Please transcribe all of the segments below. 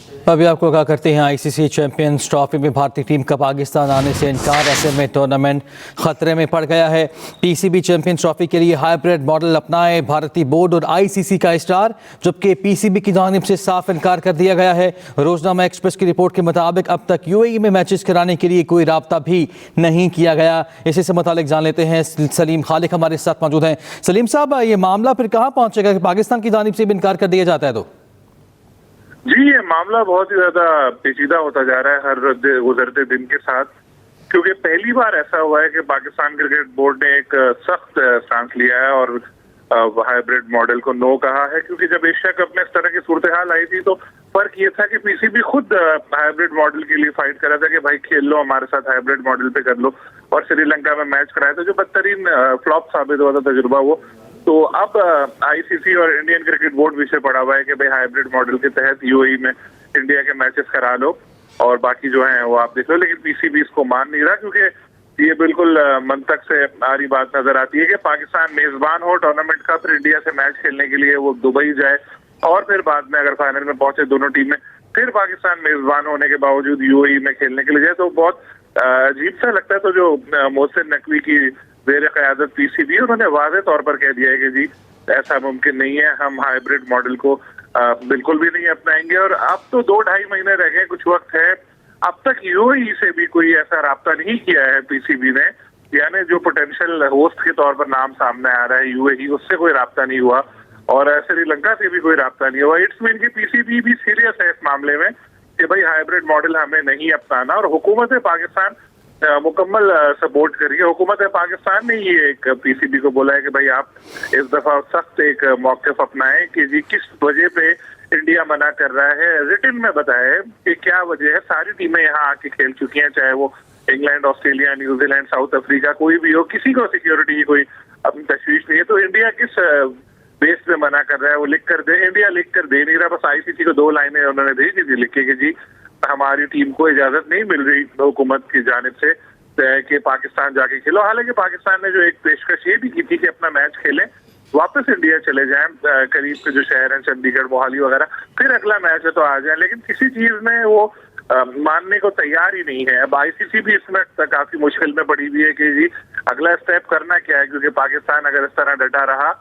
अभी आपको क्या करते हैं, आईसीसी चैंपियंस ट्रॉफी में भारतीय टीम का पाकिस्तान आने से इनकार। ऐसे में टूर्नामेंट खतरे में पड़ गया है। पीसीबी चैंपियंस ट्रॉफी के लिए हाइब्रिड मॉडल अपनाए भारतीय बोर्ड और आईसीसी का स्टार, जबकि पीसीबी की जानिब से साफ इनकार कर दिया गया है। रोजनामा एक्सप्रेस की रिपोर्ट के मुताबिक अब तक यूएई में मैचेस कराने के लिए कोई राब्ता भी नहीं किया गया। इसी से मुतालिक जान लेते हैं, सलीम खालिक हमारे साथ मौजूद हैं। सलीम साहब, ये मामला फिर कहाँ पहुंचेगा कि पाकिस्तान की जानिब से भी इनकार कर दिया जाता है? तो जी, ये मामला बहुत ही ज्यादा पेचीदा होता जा रहा है हर गुजरते दिन के साथ, क्योंकि पहली बार ऐसा हुआ है कि पाकिस्तान क्रिकेट बोर्ड ने एक सख्त स्टांस लिया है और हाइब्रिड मॉडल को नो कहा है। क्योंकि जब एशिया कप में इस तरह की सूरत हाल आई थी तो फर्क ये था कि पीसीबी खुद हाइब्रिड मॉडल के लिए फाइट कर रहा था कि भाई खेल लो, हमारे साथ हाइब्रिड मॉडल पे कर लो, और श्रीलंका में मैच कराया था जो बदतरीन फ्लॉप साबित हुआ था तजुर्बा वो। तो अब आईसीसी और इंडियन क्रिकेट बोर्ड विषय पड़ा हुआ है कि भाई हाइब्रिड मॉडल के तहत यूएई में इंडिया के मैचेस करा लो और बाकी जो है वो आप देख लो। लेकिन पीसीबी इसको मान नहीं रहा, क्योंकि ये बिल्कुल मंतक से आ रही बात नजर आती है कि पाकिस्तान मेजबान हो टूर्नामेंट का, फिर इंडिया से मैच खेलने के लिए वो दुबई जाए और फिर बाद में अगर फाइनल में पहुंचे दोनों टीमें, फिर पाकिस्तान मेजबान होने के बावजूद यूएई में खेलने के लिए जाए, तो बहुत अजीब सा लगता है। तो जो मोहसिन नकवी की ज़ेर क़यादत पीसीबी, उन्होंने वाज़ेह तौर पर कह दिया है कि जी ऐसा मुमकिन नहीं है, हम हाइब्रिड मॉडल को बिल्कुल भी नहीं अपनाएंगे। और अब तो 2-2.5 महीने रह गए, कुछ वक्त है, अब तक यूएई से भी कोई ऐसा राब्ता नहीं किया है पीसीबी ने, यानी जो पोटेंशियल होस्ट के तौर पर नाम सामने आ रहा है यूएई, उससे कोई राब्ता नहीं हुआ और श्रीलंका से भी कोई राब्ता नहीं हुआ। इट्स मीन की पीसीबी भी सीरियस है इस मामले में कि भाई हाइब्रिड मॉडल हमें नहीं अपनाना, और हुकूमत पाकिस्तान मुकम्मल सपोर्ट करिए। हुकूमत पाकिस्तान ने ये एक पीसीबी को बोला है कि भाई आप इस दफा सख्त एक मौक़िफ़ अपनाएं कि जी किस वजह पे इंडिया मना कर रहा है, रिटन में बताए कि क्या वजह है। सारी टीमें यहाँ आके खेल चुकी हैं, चाहे वो England, Australia, New Zealand, south Africa, कोई भी हो, किसी को सिक्योरिटी की कोई अपनी तशवीश नहीं है। तो इंडिया किस बेस पे मना कर रहा है वो लिख कर दे। इंडिया लिख कर दे नहीं रहा, बस आईसीसी को 2 लाइनें उन्होंने भेजी थी लिख के कि जी हमारी टीम को इजाजत नहीं मिल रही हुकूमत की जानिब से कि पाकिस्तान जाके खेलो। हालांकि पाकिस्तान ने जो एक पेशकश ये भी की थी कि अपना मैच खेलें, वापस इंडिया चले जाएं, करीब के जो शहर हैं चंडीगढ़, मोहाली वगैरह, फिर अगला मैच है तो आ जाए, लेकिन किसी चीज में वो मानने को तैयार ही नहीं है। अब आईसीसी भी इसमें काफी मुश्किल में पड़ी हुई है कि जी अगला स्टेप करना क्या है, क्योंकि पाकिस्तान अगर इस तरह डटा रहा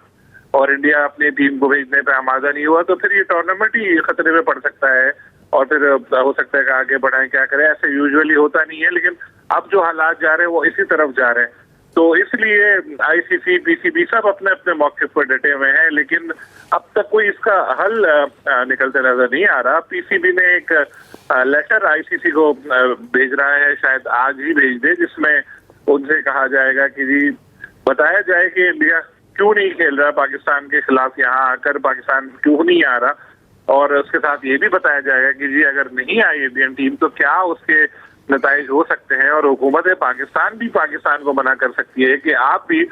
और इंडिया अपनी टीम को भेजने पर आमादा नहीं हुआ तो फिर ये टूर्नामेंट ही खतरे में पड़ सकता है और फिर हो सकता है कि आगे बढ़ाएं, क्या करें। ऐसे यूजुअली होता नहीं है, लेकिन अब जो हालात जा रहे हैं वो इसी तरफ जा रहे हैं। तो इसलिए आईसीसी, पीसीबी सब अपने अपने मौके पर डटे हुए हैं, लेकिन अब तक कोई इसका हल निकलते नजर नहीं आ रहा। पीसीबी ने एक लेटर आईसीसी को भेज रहा है, शायद आज ही भेज दे, जिसमें उनसे कहा जाएगा कि जी बताया जाए कि इंडिया क्यों नहीं खेल रहा पाकिस्तान के खिलाफ, यहाँ आकर पाकिस्तान क्यों नहीं आ रहा, और उसके साथ ये भी बताया जाएगा कि जी अगर नहीं आई इंडियन टीम तो क्या उसके नताइज हो सकते हैं। और हुकूमत पाकिस्तान भी पाकिस्तान को मना कर सकती है कि आप भी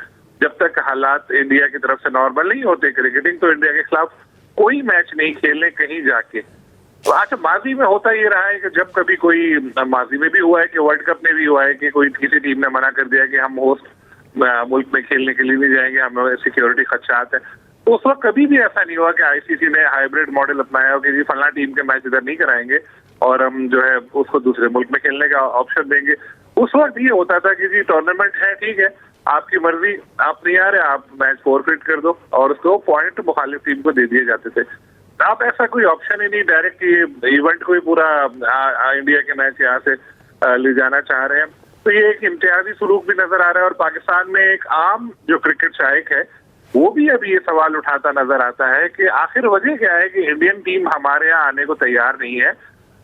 जब तक हालात इंडिया की तरफ से नॉर्मल नहीं होते क्रिकेटिंग, तो इंडिया के खिलाफ कोई मैच नहीं खेलने कहीं जाके। तो अच्छा, माजी में होता ये रहा है कि जब कभी कोई, माजी में भी हुआ है कि वर्ल्ड कप में भी हुआ है कि कोई किसी टीम ने मना कर दिया कि हम होस्ट मुल्क में खेलने के लिए नहीं जाएंगे, हमें सिक्योरिटी खदशात है, तो उस वक्त कभी भी ऐसा नहीं हुआ कि आईसीसी ने हाइब्रिड मॉडल अपनाया हो कि जी फला टीम के मैच इधर नहीं कराएंगे और हम जो है उसको दूसरे मुल्क में खेलने का ऑप्शन देंगे। उस वक्त ये होता था कि जी टूर्नामेंट है, ठीक है, आपकी मर्जी, आप नहीं आ रहे, आप मैच फोरफिट कर दो, और उसको पॉइंट मुखालिफ टीम को दे दिए जाते थे। आप ऐसा कोई ऑप्शन ही नहीं, डायरेक्ट ये इवेंट को ही पूरा इंडिया के मैच यहाँ से ले जाना चाह रहे हैं। तो ये एक इम्तियाजी सलूक भी नजर आ रहा है, और पाकिस्तान में एक आम जो क्रिकेट शायक है वो भी अभी ये सवाल उठाता नजर आता है कि आखिर वजह क्या है कि इंडियन टीम हमारे यहाँ आने को तैयार नहीं है।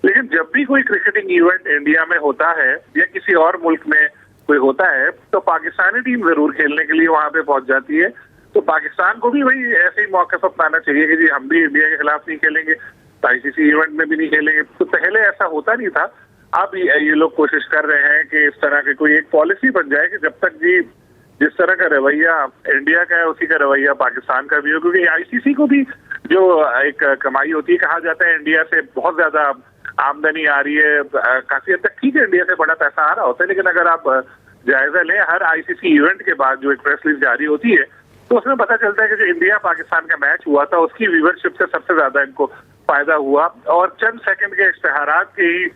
लेकिन जब भी कोई क्रिकेटिंग इवेंट इंडिया में होता है या किसी और मुल्क में कोई होता है तो पाकिस्तानी टीम जरूर खेलने के लिए वहां पे पहुंच जाती है। तो पाकिस्तान को भी वही ऐसे ही मौका अपनाना चाहिए कि जी हम भी इंडिया के खिलाफ नहीं खेलेंगे, आईसीसी इवेंट में भी नहीं खेलेंगे। तो पहले ऐसा होता नहीं था, अब ये लोग कोशिश कर रहे हैं कि इस तरह की कोई एक पॉलिसी बन जाए कि जब तक जी जिस तरह का रवैया इंडिया का है उसी का रवैया पाकिस्तान का भी हो। क्योंकि आईसीसी को भी जो एक कमाई होती है, कहा जाता है इंडिया से बहुत ज्यादा आमदनी आ रही है, काफी हद तक ठीक है, इंडिया से बड़ा पैसा आ रहा होता है, लेकिन अगर आप जायजा लें हर आईसीसी इवेंट के बाद जो एक प्रेस रिलीज जारी होती है तो उसमें पता चलता है कि जो इंडिया पाकिस्तान का मैच हुआ था उसकी व्यूवरशिप से सबसे ज्यादा इनको फायदा हुआ और चंद सेकंड के इश्तेहारात के ही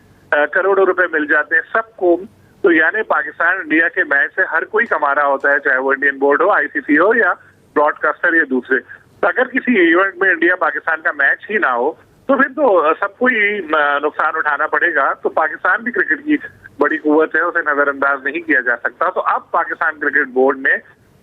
करोड़ों रुपए मिल जाते हैं सबको। तो यानी पाकिस्तान इंडिया के मैच से हर कोई कमा रहा होता है, चाहे वो इंडियन बोर्ड हो, आईसीसी हो या ब्रॉडकास्टर या दूसरे। तो अगर किसी इवेंट में इंडिया पाकिस्तान का मैच ही ना हो तो फिर तो सबको ही नुकसान उठाना पड़ेगा। तो पाकिस्तान भी क्रिकेट की बड़ी कुव्वत है, उसे नजरअंदाज नहीं किया जा सकता। तो अब पाकिस्तान क्रिकेट बोर्ड ने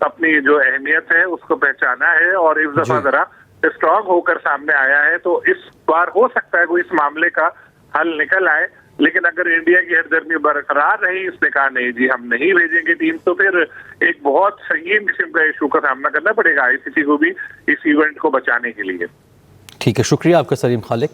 अपनी जो अहमियत है उसको पहचाना है और इस दफा जरा स्ट्रांग होकर सामने आया है। तो इस बार हो सकता है कोई इस मामले का हल निकल आए, लेकिन अगर इंडिया की हरदर्मी बरकरार रही, इसने कहा नहीं जी हम नहीं भेजेंगे टीम, तो फिर एक बहुत संगीन किस्म का इशू का सामना करना पड़ेगा आईसीसी को भी इस इवेंट को बचाने के लिए। ठीक है, शुक्रिया आपका सलीम खालिक।